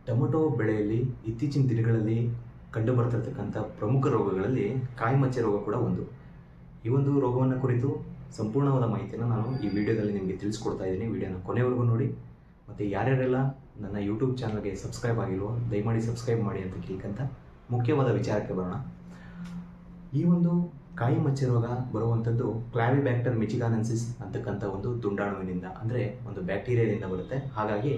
Tomato ಬೆಳೆಯಲ್ಲಿ ಇತ್ತೀಚಿನ ದಿನಗಳಲ್ಲಿ ಕಂಡುಬರ್ತಿರ್ತಕ್ಕಂಥ ಪ್ರಮುಖ ರೋಗಗಳಲ್ಲಿ ಕಾಯಿಮಚ್ಚೆ ರೋಗ ಕೂಡ ಒಂದು. ಈ ಒಂದು ರೋಗವನ್ನು ಕುರಿತು ಸಂಪೂರ್ಣವಾದ ಮಾಹಿತಿಯನ್ನು ನಾನು ಈ ವಿಡಿಯೋದಲ್ಲಿ ನಿಮಗೆ ತಿಳಿಸ್ಕೊಡ್ತಾ ಇದ್ದೀನಿ. ವಿಡಿಯೋನ ಕೊನೆವರೆಗೂ ನೋಡಿ. ಮತ್ತು ಯಾರ್ಯಾರೆಲ್ಲ ನನ್ನ ಯೂಟ್ಯೂಬ್ ಚಾನಲ್ಗೆ ಸಬ್ಸ್ಕ್ರೈಬ್ ಆಗಿಲ್ವೋ ದಯಮಾಡಿ ಸಬ್ಸ್ಕ್ರೈಬ್ ಮಾಡಿ ಅಂತ ಕೇಳ್ಕೊಂತ ಮುಖ್ಯವಾದ ವಿಚಾರಕ್ಕೆ ಬರೋಣ. ಈ ಒಂದು ಕಾಯಿಮಚ್ಚೆ ರೋಗ ಬರುವಂಥದ್ದು ಕ್ಲಾವಿಬ್ಯಾಕ್ಟರ್ ಮಿಚಿಗಾನೆನ್ಸಿಸ್ ಅಂತಕ್ಕಂಥ ಒಂದು ದುಂಡಾಣುವಿನಿಂದ, ಅಂದರೆ ಒಂದು ಬ್ಯಾಕ್ಟೀರಿಯಾದಿಂದ ಬರುತ್ತೆ. ಹಾಗಾಗಿ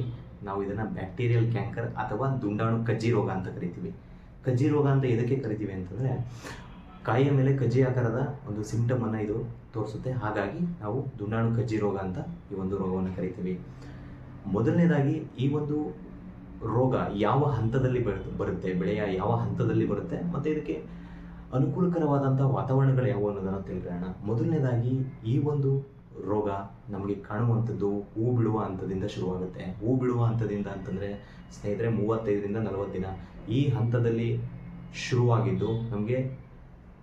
ನಾವು ಇದನ್ನು ಬ್ಯಾಕ್ಟೀರಿಯಲ್ ಕ್ಯಾಂಕರ್ ಅಥವಾ ದುಂಡಾಣು ಕಜ್ಜಿ ರೋಗ ಅಂತ ಕರಿತೀವಿ. ಕಜ್ಜಿ ರೋಗ ಅಂತ ಎದಕ್ಕೆ ಕರಿತೀವಿ ಅಂತಂದರೆ, ಕಾಯಿಯ ಮೇಲೆ ಕಜ್ಜಿ ಆಕಾರದ ಒಂದು ಸಿಂಪ್ಟಮನ್ನು ಇದು ತೋರಿಸುತ್ತೆ. ಹಾಗಾಗಿ ನಾವು ದುಂಡಾಣು ಕಜ್ಜಿ ರೋಗ ಅಂತ ಈ ಒಂದು ರೋಗವನ್ನು ಕರಿತೀವಿ. ಮೊದಲನೇದಾಗಿ ಈ ಒಂದು ರೋಗ ಯಾವ ಹಂತದಲ್ಲಿ ಬರುತ್ತೆ, ಬೆಳೆಯ ಯಾವ ಹಂತದಲ್ಲಿ ಬರುತ್ತೆ ಮತ್ತು ಇದಕ್ಕೆ ಅನುಕೂಲಕರವಾದಂಥ ವಾತಾವರಣಗಳು ಯಾವುವು ಅನ್ನೋದನ್ನು ತಿಳ್ಕೊಳ್ಳೋಣ. ಮೊದಲನೇದಾಗಿ ಈ ಒಂದು ರೋಗ ನಮಗೆ ಕಾಣುವಂಥದ್ದು ಹೂ ಬಿಡುವ ಹಂತದಿಂದ ಶುರುವಾಗುತ್ತೆ. ಹೂ ಬಿಡುವ ಹಂತದಿಂದ ಅಂತಂದರೆ ಸ್ನೇಹಿತರೆ 35ರಿಂದ 40 ದಿನ ಈ ಹಂತದಲ್ಲಿ ಶುರುವಾಗಿದ್ದು ನಮಗೆ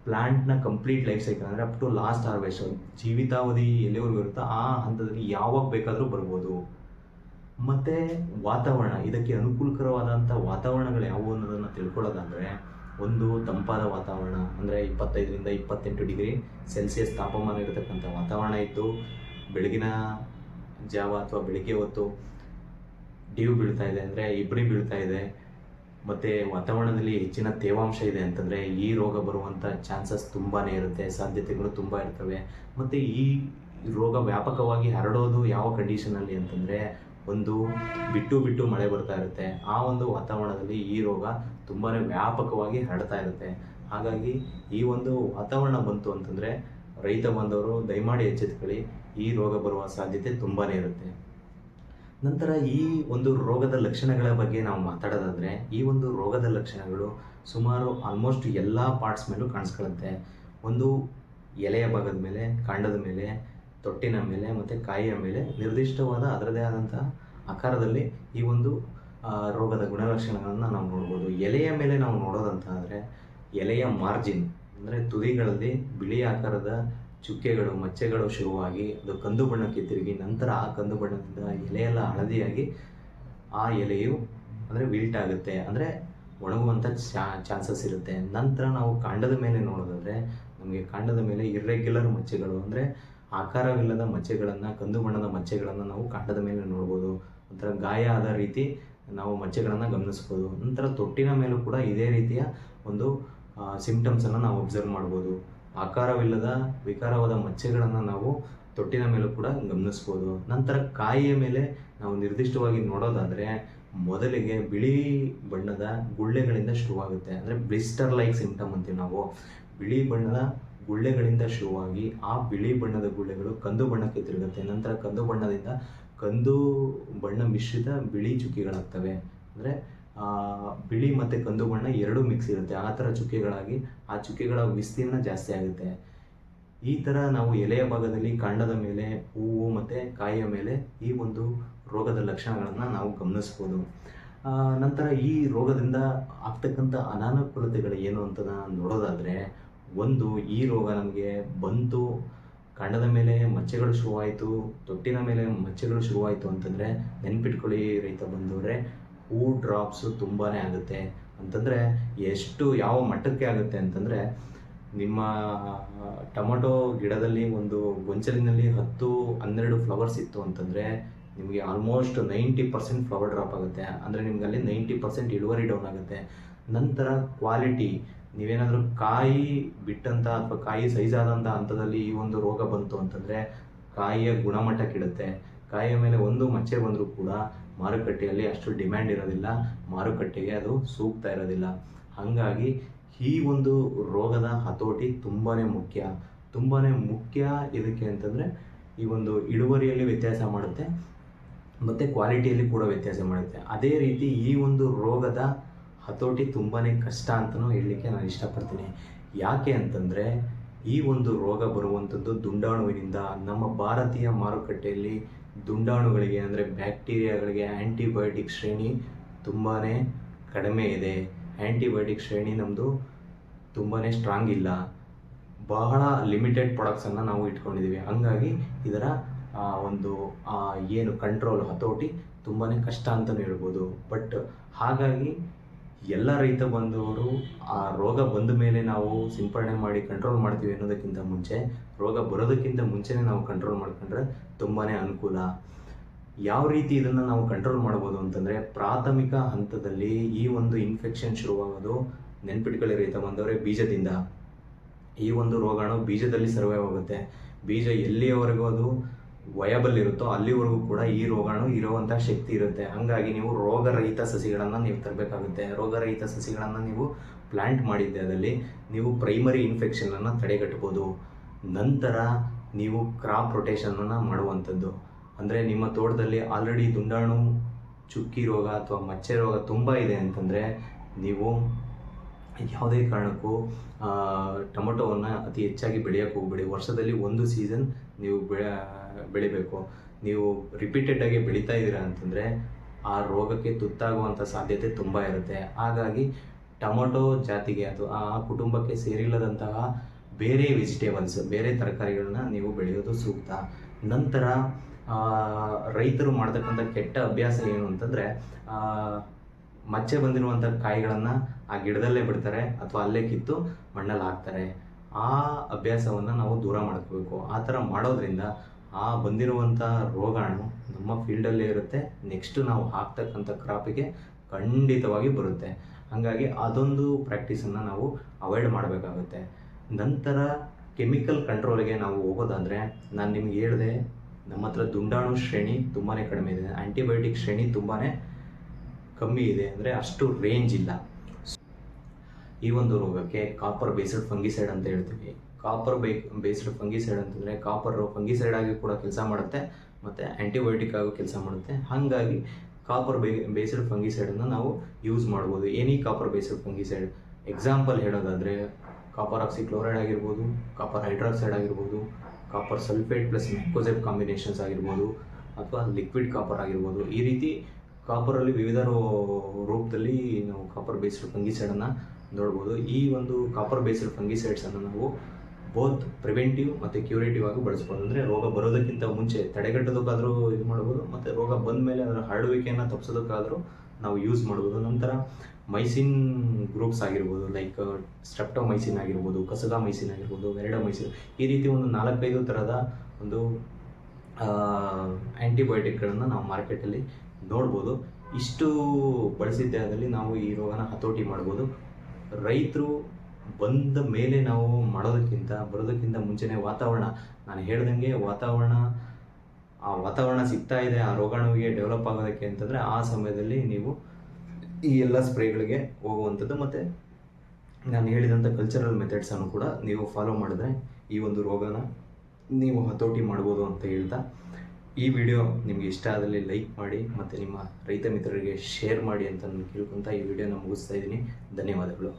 ಪ್ಲ್ಯಾಂಟ್ನ ಕಂಪ್ಲೀಟ್ ಲೈಫ್ ಸೈಕಲ್, ಅಂದರೆ ಅಪ್ ಟು ಲಾಸ್ಟ್ ಹಾರ್ವೆಸ್ಟ್, ಜೀವಿತಾವಧಿ ಎಲ್ಲಿವರೆಗೂ ಇರುತ್ತೋ ಆ ಹಂತದಲ್ಲಿ ಯಾವಾಗ ಬೇಕಾದರೂ ಬರ್ಬೋದು. ಮತ್ತು ವಾತಾವರಣ, ಇದಕ್ಕೆ ಅನುಕೂಲಕರವಾದಂಥ ವಾತಾವರಣಗಳು ಯಾವುವು ಅನ್ನೋದನ್ನು ತಿಳ್ಕೊಳ್ಳೋದಾದರೆ, ಒಂದು ತಂಪಾದ ವಾತಾವರಣ, ಅಂದರೆ 25ರಿಂದ 28 ಡಿಗ್ರಿ ಸೆಲ್ಸಿಯಸ್ ತಾಪಮಾನ ಇರತಕ್ಕಂಥ ವಾತಾವರಣ ಇದ್ದು, ಬೆಳಗಿನ ಜಾವ ಅಥವಾ ಬೆಳಗ್ಗೆ ಹೊತ್ತು ಡ್ಯೂ ಬೀಳ್ತಾ ಇದೆ, ಅಂದರೆ ಇಬ್ಬರಿ ಬೀಳ್ತಾ ಇದೆ, ಮತ್ತು ವಾತಾವರಣದಲ್ಲಿ ಹೆಚ್ಚಿನ ತೇವಾಂಶ ಇದೆ ಅಂತಂದರೆ ಈ ರೋಗ ಬರುವಂಥ ಚಾನ್ಸಸ್ ತುಂಬಾ ಇರುತ್ತೆ, ಸಾಧ್ಯತೆಗಳು ತುಂಬ ಇರ್ತವೆ. ಮತ್ತು ಈ ರೋಗ ವ್ಯಾಪಕವಾಗಿ ಹರಡೋದು ಯಾವ ಕಂಡೀಷನಲ್ಲಿ ಅಂತಂದರೆ, ಒಂದು ಬಿಟ್ಟು ಮಳೆ ಬರ್ತಾ ಇರುತ್ತೆ, ಆ ಒಂದು ವಾತಾವರಣದಲ್ಲಿ ಈ ರೋಗ ತುಂಬಾ ವ್ಯಾಪಕವಾಗಿ ಹರಡ್ತಾ ಇರುತ್ತೆ. ಹಾಗಾಗಿ ಈ ಒಂದು ವಾತಾವರಣ ಬಂತು ಅಂತಂದರೆ ರೈತ ಬಂದವರು ದಯಮಾಡಿ ಎಚ್ಚೆತ್ಕೊಳ್ಳಿ, ಈ ರೋಗ ಬರುವ ಸಾಧ್ಯತೆ ತುಂಬಾ ಇರುತ್ತೆ. ನಂತರ ಈ ಒಂದು ರೋಗದ ಲಕ್ಷಣಗಳ ಬಗ್ಗೆ ನಾವು ಮಾತಾಡೋದಾದರೆ, ಈ ಒಂದು ರೋಗದ ಲಕ್ಷಣಗಳು ಸುಮಾರು ಆಲ್ಮೋಸ್ಟ್ ಎಲ್ಲ ಪಾರ್ಟ್ಸ್ ಮೇಲೂ ಕಾಣಿಸ್ಕೊಳ್ಳುತ್ತೆ. ಒಂದು ಎಲೆಯ ಭಾಗದ ಮೇಲೆ, ಕಾಂಡದ ಮೇಲೆ, ತೊಟ್ಟಿನ ಮೇಲೆ ಮತ್ತು ಕಾಯಿಯ ಮೇಲೆ ನಿರ್ದಿಷ್ಟವಾದ ಅದರದೇ ಆದಂಥ ಆಕಾರದಲ್ಲಿ ಈ ಒಂದು ರೋಗದ ಗುಣಲಕ್ಷಣಗಳನ್ನು ನಾವು ನೋಡ್ಬೋದು. ಎಲೆಯ ಮೇಲೆ ನಾವು ನೋಡೋದಂತಾದರೆ, ಎಲೆಯ ಮಾರ್ಜಿನ್, ಅಂದರೆ ತುದಿಗಳಲ್ಲಿ ಬಿಳಿ ಆಕಾರದ ಚುಕ್ಕೆಗಳು, ಮಚ್ಚೆಗಳು ಶುರುವಾಗಿ ಅದು ಕಂದು ಬಣ್ಣಕ್ಕೆ ತಿರುಗಿ ನಂತರ ಆ ಕಂದು ಬಣ್ಣದಿಂದ ಎಲೆಯೆಲ್ಲ ಹಳದಿಯಾಗಿ ಆ ಎಲೆಯು ಅಂದರೆ ವಿಲ್ಟ್ ಆಗುತ್ತೆ, ಅಂದರೆ ಒಣಗುವಂಥ ಚಾನ್ಸಸ್ ಇರುತ್ತೆ. ನಂತರ ನಾವು ಕಾಂಡದ ಮೇಲೆ ನೋಡೋದಾದರೆ, ನಮಗೆ ಕಾಂಡದ ಮೇಲೆ ಇರ್ರೆಗ್ಯುಲರ್ ಮಚ್ಚೆಗಳು, ಅಂದರೆ ಆಕಾರವಿಲ್ಲದ ಮಚ್ಚೆಗಳನ್ನು, ಕಂದು ಬಣ್ಣದ ಮಚ್ಚೆಗಳನ್ನು ನಾವು ಕಾಂಡದ ಮೇಲೆ ನೋಡ್ಬೋದು. ಒಂಥರ ಗಾಯ ಆದ ರೀತಿ ನಾವು ಮಚ್ಚೆಗಳನ್ನು ಗಮನಿಸ್ಬೋದು. ನಂತರ ತೊಟ್ಟಿನ ಮೇಲೂ ಕೂಡ ಇದೇ ರೀತಿಯ ಒಂದು ಸಿಂಪ್ಟಮ್ಸನ್ನು ನಾವು ಅಬ್ಸರ್ವ್ ಮಾಡ್ಬೋದು. ಆಕಾರವಿಲ್ಲದ ವಿಕಾರವಾದ ಮಚ್ಚೆಗಳನ್ನು ನಾವು ತೊಟ್ಟಿನ ಮೇಲೂ ಕೂಡ ಗಮನಿಸ್ಬೋದು. ನಂತರ ಕಾಯಿಯ ಮೇಲೆ ನಾವು ನಿರ್ದಿಷ್ಟವಾಗಿ ನೋಡೋದಾದರೆ, ಮೊದಲಿಗೆ ಬಿಳಿ ಬಣ್ಣದ ಗುಳ್ಳೆಗಳಿಂದ ಶುರುವಾಗುತ್ತೆ, ಅಂದರೆ ಬ್ಲಿಸ್ಟರ್ ಲೈಕ್ ಸಿಂಪ್ಟಮ್ ಅಂತೀವಿ ನಾವು. ಬಿಳಿ ಬಣ್ಣದ ಗುಳ್ಳೆಗಳಿಂದ ಶುರುವಾಗಿ ಆ ಬಿಳಿ ಬಣ್ಣದ ಗುಳ್ಳೆಗಳು ಕಂದು ಬಣ್ಣಕ್ಕೆ ತಿರುಗುತ್ತೆ. ನಂತರ ಕಂದು ಬಣ್ಣದಿಂದ ಕಂದು ಬಣ್ಣ ಮಿಶ್ರಿತ ಬಿಳಿ ಚುಕ್ಕೆಗಳಾಗ್ತವೆ, ಅಂದರೆ ಬಿಳಿ ಮತ್ತು ಕಂದು ಬಣ್ಣ ಎರಡೂ ಮಿಕ್ಸ್ ಇರುತ್ತೆ. ಆ ಥರ ಚುಕ್ಕೆಗಳಾಗಿ ಆ ಚುಕ್ಕೆಗಳ ವಿಸ್ತೀರ್ಣ ಜಾಸ್ತಿ ಆಗುತ್ತೆ. ಈ ಥರ ನಾವು ಎಲೆಯ ಭಾಗದಲ್ಲಿ, ಕಾಂಡದ ಮೇಲೆ, ಹೂವು ಮತ್ತು ಕಾಯಿಯ ಮೇಲೆ ಈ ಒಂದು ರೋಗದ ಲಕ್ಷಣಗಳನ್ನು ನಾವು ಗಮನಿಸ್ಬೋದು. ನಂತರ ಈ ರೋಗದಿಂದ ಆಗ್ತಕ್ಕಂಥ ಅನಾನುಕೂಲತೆಗಳು ಏನು ಅಂತ ನೋಡೋದಾದರೆ, ಒಂದು, ಈ ರೋಗ ನಮಗೆ ಬಂತು, ಕಾಂಡದ ಮೇಲೆ ಮಚ್ಚೆಗಳು ಶುರುವಾಯಿತು, ತೊಟ್ಟಿನ ಮೇಲೆ ಮಚ್ಚೆಗಳು ಶುರುವಾಯಿತು ಅಂತಂದರೆ ನೆನ್ಪಿಟ್ಕೊಳ್ಳಿ ರೈತ ಬಂದವರೇ, ಹೂ ಡ್ರಾಪ್ಸು ತುಂಬಾ ಆಗುತ್ತೆ. ಅಂತಂದರೆ ಎಷ್ಟು ಯಾವ ಮಟ್ಟಕ್ಕೆ ಆಗುತ್ತೆ ಅಂತಂದರೆ, ನಿಮ್ಮ ಟೊಮೊಟೊ ಗಿಡದಲ್ಲಿ ಒಂದು ಗೊಂಚಲಿನಲ್ಲಿ 10-12 ಫ್ಲವರ್ಸ್ ಇತ್ತು ಅಂತಂದರೆ ನಿಮಗೆ ಆಲ್ಮೋಸ್ಟ್ 90% ಫ್ಲವರ್ ಡ್ರಾಪ್ ಆಗುತ್ತೆ, ಅಂದರೆ ನಿಮ್ಗೆ ಅಲ್ಲಿ 90% ಇಳುವರಿ ಡೌನ್ ಆಗುತ್ತೆ. ನಂತರ ಕ್ವಾಲಿಟಿ, ನೀವೇನಾದರೂ ಕಾಯಿ ಬಿಟ್ಟಂಥ ಅಥವಾ ಕಾಯಿ ಸೈಜ್ ಆದಂಥ ಹಂತದಲ್ಲಿ ಈ ಒಂದು ರೋಗ ಬಂತು ಅಂತಂದರೆ ಕಾಯಿಯ ಗುಣಮಟ್ಟ ಕೆಡುತ್ತೆ. ಕಾಯಿಯ ಮೇಲೆ ಒಂದು ಮಚ್ಚೆ ಬಂದರೂ ಕೂಡ ಮಾರುಕಟ್ಟೆಯಲ್ಲಿ ಅಷ್ಟು ಡಿಮ್ಯಾಂಡ್ ಇರೋದಿಲ್ಲ, ಮಾರುಕಟ್ಟೆಗೆ ಅದು ಸೂಕ್ತ ಇರೋದಿಲ್ಲ. ಹಾಗಾಗಿ ಈ ಒಂದು ರೋಗದ ಹತೋಟಿ ತುಂಬಾ ಮುಖ್ಯ. ಇದಕ್ಕೆ ಅಂತಂದರೆ ಈ ಒಂದು ಇಳುವರಿಯಲ್ಲಿ ವ್ಯತ್ಯಾಸ ಮಾಡುತ್ತೆ ಮತ್ತು ಕ್ವಾಲಿಟಿಯಲ್ಲಿ ಕೂಡ ವ್ಯತ್ಯಾಸ ಮಾಡುತ್ತೆ. ಅದೇ ರೀತಿ ಈ ಒಂದು ರೋಗದ ಹತೋಟಿ ತುಂಬಾ ಕಷ್ಟ ಅಂತಲೂ ಹೇಳಲಿಕ್ಕೆ ನಾನು ಇಷ್ಟಪಡ್ತೀನಿ. ಯಾಕೆ ಅಂತಂದರೆ, ಈ ಒಂದು ರೋಗ ಬರುವಂಥದ್ದು ದುಂಡಾಣುವಿನಿಂದ. ನಮ್ಮ ಭಾರತೀಯ ಮಾರುಕಟ್ಟೆಯಲ್ಲಿ ದುಂಡಾಣುಗಳಿಗೆ, ಅಂದರೆ ಬ್ಯಾಕ್ಟೀರಿಯಾಗಳಿಗೆ ಆ್ಯಂಟಿಬಯೋಟಿಕ್ ಶ್ರೇಣಿ ತುಂಬಾ ಕಡಿಮೆ ಇದೆ. ಆ್ಯಂಟಿಬಯೋಟಿಕ್ ಶ್ರೇಣಿ ನಮ್ಮದು ತುಂಬಾ ಸ್ಟ್ರಾಂಗ್ ಇಲ್ಲ, ಬಹಳ ಲಿಮಿಟೆಡ್ ಪ್ರಾಡಕ್ಟ್ಸನ್ನು ನಾವು ಇಟ್ಕೊಂಡಿದ್ದೀವಿ. ಹಂಗಾಗಿ ಇದರ ಒಂದು ಏನು ಕಂಟ್ರೋಲ್, ಹತೋಟಿ ತುಂಬಾ ಕಷ್ಟ ಅಂತಲೂ ಹೇಳ್ಬೋದು. ಬಟ್ ಹಾಗಾಗಿ ಎಲ್ಲ ರೈತ ಬಂದವರು ಆ ರೋಗ ಬಂದ ಮೇಲೆ ನಾವು ಸಿಂಪಡಣೆ ಮಾಡಿ ಕಂಟ್ರೋಲ್ ಮಾಡ್ತೀವಿ ಅನ್ನೋದಕ್ಕಿಂತ ಮುಂಚೆ, ರೋಗ ಬರೋದಕ್ಕಿಂತ ಮುಂಚೆನೇ ನಾವು ಕಂಟ್ರೋಲ್ ಮಾಡ್ಕೊಂಡ್ರೆ ತುಂಬಾ ಅನುಕೂಲ. ಯಾವ ರೀತಿ ಇದನ್ನು ನಾವು ಕಂಟ್ರೋಲ್ ಮಾಡ್ಬೋದು ಅಂತಂದರೆ, ಪ್ರಾಥಮಿಕ ಹಂತದಲ್ಲಿ ಈ ಒಂದು ಇನ್ಫೆಕ್ಷನ್ ಶುರುವಾಗೋದು, ನೆನ್ಪಿಟ್ಕೊಳ್ಳಿ ರೈತ ಬಂದವರೇ, ಬೀಜದಿಂದ. ಈ ಒಂದು ರೋಗಾಣು ಬೀಜದಲ್ಲಿ ಸರ್ವೈವ್ ಆಗುತ್ತೆ. ಬೀಜ ಎಲ್ಲಿಯವರೆಗೂ ಅದು ವಯಬಲ್ ಇರುತ್ತೋ ಅಲ್ಲಿವರೆಗೂ ಕೂಡ ಈ ರೋಗಾಣು ಇರುವಂಥ ಶಕ್ತಿ ಇರುತ್ತೆ. ಹಾಗಾಗಿ ನೀವು ರೋಗರಹಿತ ಸಸಿಗಳನ್ನು ನೀವು ತರಬೇಕಾಗುತ್ತೆ. ರೋಗರಹಿತ ಸಸಿಗಳನ್ನು ನೀವು ಪ್ಲ್ಯಾಂಟ್ ಮಾಡಿದ್ದೆ ಅದರಲ್ಲಿ ನೀವು ಪ್ರೈಮರಿ ಇನ್ಫೆಕ್ಷನನ್ನು ತಡೆಗಟ್ಬೋದು. ನಂತರ ನೀವು ಕ್ರಾಪ್ ರೊಟೇಷನನ್ನು ಮಾಡುವಂಥದ್ದು. ಅಂದರೆ ನಿಮ್ಮ ತೋಟದಲ್ಲಿ ಆಲ್ರೆಡಿ ದುಂಡಾಣು, ಚುಕ್ಕಿ ರೋಗ ಅಥವಾ ಮಚ್ಚೆ ರೋಗ ತುಂಬ ಇದೆ ಅಂತಂದರೆ ನೀವು ಯಾವುದೇ ಕಾರಣಕ್ಕೂ ಟೊಮೊಟೊವನ್ನು ಅತಿ ಹೆಚ್ಚಾಗಿ ಬೆಳೆಯೋಕ್ಕೆ ಹೋಗ್ಬೇಡಿ. ವರ್ಷದಲ್ಲಿ ಒಂದು ಸೀಸನ್ ನೀವು ಬೆಳಿಬೇಕು. ನೀವು ರಿಪೀಟೆಡಾಗಿ ಬೆಳೀತಾ ಇದ್ದೀರಾ ಅಂತಂದರೆ ಆ ರೋಗಕ್ಕೆ ತುತ್ತಾಗುವಂಥ ಸಾಧ್ಯತೆ ತುಂಬ ಇರುತ್ತೆ. ಹಾಗಾಗಿ ಟೊಮೊಟೊ ಜಾತಿಗೆ ಅಥವಾ ಆ ಕುಟುಂಬಕ್ಕೆ ಸೇರಿಲ್ಲದಂತಹ ಬೇರೆ ವೆಜಿಟೇಬಲ್ಸ್, ಬೇರೆ ತರಕಾರಿಗಳನ್ನ ನೀವು ಬೆಳೆಯೋದು ಸೂಕ್ತ. ನಂತರ ರೈತರು ಮಾಡ್ತಕ್ಕಂಥ ಕೆಟ್ಟ ಅಭ್ಯಾಸ ಏನು ಅಂತಂದರೆ, ಮಚ್ಚೆ ಬಂದಿರುವಂಥ ಕಾಯಿಗಳನ್ನು ಆ ಗಿಡದಲ್ಲೇ ಬಿಡ್ತಾರೆ ಅಥವಾ ಅಲ್ಲೇ ಕಿತ್ತು ಮಣ್ಣಲ್ಲಿ ಹಾಕ್ತಾರೆ. ಆ ಅಭ್ಯಾಸವನ್ನು ನಾವು ದೂರ ಮಾಡ್ಕೋಬೇಕು. ಆ ಥರ ಮಾಡೋದ್ರಿಂದ ಆ ಬಂದಿರುವಂಥ ರೋಗಾಣು ನಮ್ಮ ಫೀಲ್ಡಲ್ಲೇ ಇರುತ್ತೆ. ನೆಕ್ಸ್ಟು ನಾವು ಹಾಕ್ತಕ್ಕಂಥ ಕ್ರಾಪಿಗೆ ಖಂಡಿತವಾಗಿ ಬರುತ್ತೆ. ಹಾಗಾಗಿ ಅದೊಂದು ಪ್ರಾಕ್ಟೀಸನ್ನು ನಾವು ಅವಾಯ್ಡ್ ಮಾಡಬೇಕಾಗುತ್ತೆ. ನಂತರ ಕೆಮಿಕಲ್ ಕಂಟ್ರೋಲ್ಗೆ ನಾವು ಹೋಗೋದಾದರೆ, ನಾನು ನಿಮ್ಗೆ ಹೇಳಿದೆ, ನಮ್ಮ ಹತ್ರ ದುಂಡಾಣು ಶ್ರೇಣಿ ತುಂಬಾ ಕಡಿಮೆ ಇದೆ, ಆ್ಯಂಟಿಬಯೋಟಿಕ್ ಶ್ರೇಣಿ ತುಂಬಾ ಕಮ್ಮಿ ಇದೆ, ಅಂದರೆ ಅಷ್ಟು ರೇಂಜ್ ಇಲ್ಲ. ಈ ಒಂದು ರೋಗಕ್ಕೆ ಕಾಪರ್ ಬೇಸ್ಡ್ ಫಂಗಿಸೈಡ್ ಅಂತ ಹೇಳ್ತೀವಿ. ಕಾಪರ್ ಬೇಸ್ಡ್ ಫಂಗಿಸೈಡ್ ಅಂತಂದರೆ ಕಾಪರು ಫಂಗಿಸೈಡ್ ಆಗಿ ಕೂಡ ಕೆಲಸ ಮಾಡುತ್ತೆ ಮತ್ತು ಆ್ಯಂಟಿಬಯೋಟಿಕ್ ಆಗಿ ಕೆಲಸ ಮಾಡುತ್ತೆ. ಹಾಗಾಗಿ ಕಾಪರ್ ಬೇಸ್ಡ್ ಫಂಗಿಸೈಡನ್ನು ನಾವು ಯೂಸ್ ಮಾಡ್ಬೋದು. Any copper based fungicide example ಹೇಳೋದಾದರೆ, ಕಾಪರ್ ಆಕ್ಸಿಕ್ಲೋರೈಡ್ ಆಗಿರ್ಬೋದು, ಕಾಪರ್ ಹೈಡ್ರಾಕ್ಸೈಡ್ ಆಗಿರ್ಬೋದು, ಕಾಪರ್ ಸಲ್ಫೇಟ್ ಪ್ಲಸ್ ಮ್ಯಾಕೋಸೈಡ್ ಕಾಂಬಿನೇಷನ್ಸ್ ಆಗಿರ್ಬೋದು, ಅಥವಾ ಲಿಕ್ವಿಡ್ ಕಾಪರ್ ಆಗಿರ್ಬೋದು. ಈ ರೀತಿ ಕಾಪರಲ್ಲಿ ವಿವಿಧ ರೂಪದಲ್ಲಿ ನಾವು ಕಾಪರ್ ಬೇಸ್ಡ್ ಫಂಗಿಸೈಡನ್ನು ನೋಡ್ಬೋದು. ಈ ಒಂದು ಕಾಪರ್ ಬೇಸ್ಡ್ ಫಂಗಿಸೈಡ್ಸನ್ನು ನಾವು ಬೋತ್ ಪ್ರಿವೆಂಟಿವ್ ಮತ್ತು ಕ್ಯೂರೇಟಿವ್ ಆಗಿ ಬಳಸ್ಬೋದು. ಅಂದರೆ ರೋಗ ಬರೋದಕ್ಕಿಂತ ಮುಂಚೆ ತಡೆಗಟ್ಟೋದಕ್ಕಾದರೂ ಇದು ಮಾಡ್ಬೋದು, ಮತ್ತು ರೋಗ ಬಂದ ಮೇಲೆ ಅದರ ಹರಡುವಿಕೆಯನ್ನು ತಪ್ಪಿಸೋದಕ್ಕಾದರೂ ನಾವು ಯೂಸ್ ಮಾಡ್ಬೋದು. ನಂತರ ಮೈಸಿನ್ ಗ್ರೂಪ್ಸ್ ಆಗಿರ್ಬೋದು, ಲೈಕ್ ಸ್ಟ್ರೆಪ್ಟೊಮೈಸಿನ್ ಆಗಿರ್ಬೋದು, ಕಸಗಾಮೈಸಿನ್ ಆಗಿರ್ಬೋದು, ವೆರಡಮೈಸಿನ್, ಈ ರೀತಿ ಒಂದು 4-5 ಥರದ ಒಂದು ಆ್ಯಂಟಿಬಯೋಟಿಕ್ಗಳನ್ನು ನಾವು ಮಾರ್ಕೆಟಲ್ಲಿ ನೋಡ್ಬೋದು. ಇಷ್ಟು ಬಳಸಿದ್ದೇ ಆದಲ್ಲಿ ನಾವು ಈ ರೋಗನ ಹತೋಟಿ ಮಾಡ್ಬೋದು. ರೈತರು ಬಂದ ಮೇಲೆ ನಾವು ಬರೋದಕ್ಕಿಂತ ಮುಂಚೆನೇ ನಾನು ಹೇಳ್ದಂಗೆ ವಾತಾವರಣ ಸಿಗ್ತಾ ಇದೆ ಆ ರೋಗಾಣುವಿಗೆ ಡೆವಲಪ್ ಆಗೋದಕ್ಕೆ ಅಂತಂದರೆ, ಆ ಸಮಯದಲ್ಲಿ ನೀವು ಈ ಎಲ್ಲ ಸ್ಪ್ರೇಗಳಿಗೆ ಹೋಗುವಂಥದ್ದು. ಮತ್ತು ನಾನು ಹೇಳಿದಂಥ ಕಲ್ಚರಲ್ ಮೆಥಡ್ಸನ್ನು ಕೂಡ ನೀವು ಫಾಲೋ ಮಾಡಿದ್ರೆ ಈ ಒಂದು ರೋಗನ ನೀವು ಹತೋಟಿ ಮಾಡ್ಬೋದು ಅಂತ ಹೇಳ್ತಾ, ಈ ವಿಡಿಯೋ ನಿಮಗೆ ಇಷ್ಟ ಆದಲ್ಲಿ ಲೈಕ್ ಮಾಡಿ ಮತ್ತು ನಿಮ್ಮ ರೈತ ಮಿತ್ರರಿಗೆ ಶೇರ್ ಮಾಡಿ ಅಂತ ನಾನು ಕೇಳ್ಕೊತಾ ಈ ವಿಡಿಯೋನ ಮುಗಿಸ್ತಾ ಇದ್ದೀನಿ. ಧನ್ಯವಾದಗಳು.